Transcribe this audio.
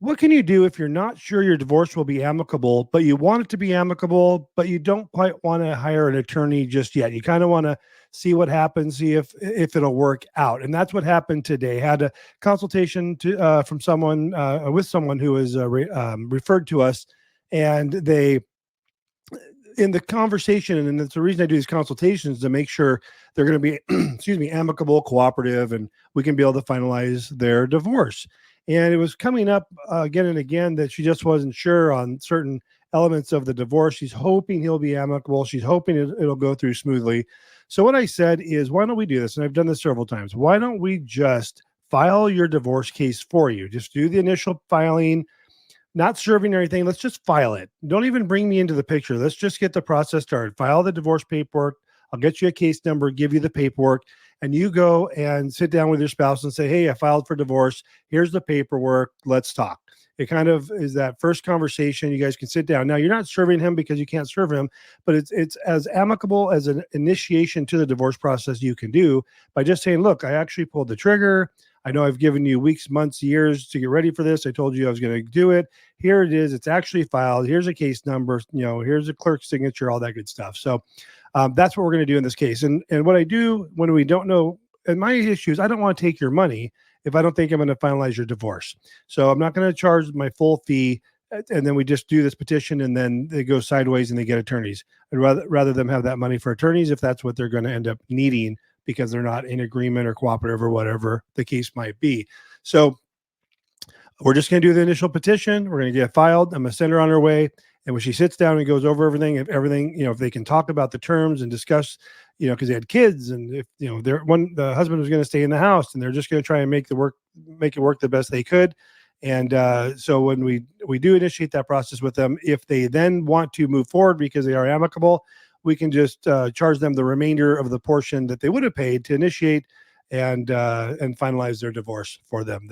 What can you do if you're not sure your divorce will be amicable, but you want it to be amicable, but you don't quite want to hire an attorney just yet? You kind of want to see what happens, see if it'll work out. And that's what happened today. Had a consultation from someone with someone who was referred to us, and they in the conversation, and it's the reason I do these consultations to make sure they're going to be, excuse me, amicable, cooperative, and we can be able to finalize their divorce. And it was coming up again and again that she just wasn't sure on certain elements of the divorce. She's hoping he'll be amicable. She's hoping it'll go through smoothly. So what I said is, why don't we do this? And I've done this several times. Why don't we just file your divorce case for you? Just do the initial filing, not serving or anything. Let's just file it. Don't even bring me into the picture. Let's just get the process started. File the divorce paperwork. I'll get you a case number, give you the paperwork, and you go and sit down with your spouse and say, hey, I filed for divorce. Here's the paperwork. Let's talk. It kind of is that first conversation. You guys can sit down. Now, you're not serving him because you can't serve him, but it's as amicable as an initiation to the divorce process you can do by just saying, look, I actually pulled the trigger. I know I've given you weeks, months, years to get ready for this. I told you I was going to do it. Here it is. It's actually filed. Here's a case number. Here's a clerk's signature, all that good stuff. So that's what we're going to do in this case. And what I do when we don't know, and my issue is I don't want to take your money if I don't think I'm going to finalize your divorce. So I'm not going to charge my full fee, and then we just do this petition, and then they go sideways and they get attorneys. I'd rather them have that money for attorneys if that's what they're going to end up needing, because they're not in agreement or cooperative or whatever the case might be. So we're just going to do the initial petition. We're going to get it filed. I'm going to send her on her way. And when she sits down and goes over everything, if they can talk about the terms and discuss, because they had kids, and if the husband was going to stay in the house, and they're just going to try and make it work the best they could. And so when we do initiate that process with them, if they then want to move forward because they are amicable, we can just charge them the remainder of the portion that they would have paid to initiate and finalize their divorce for them.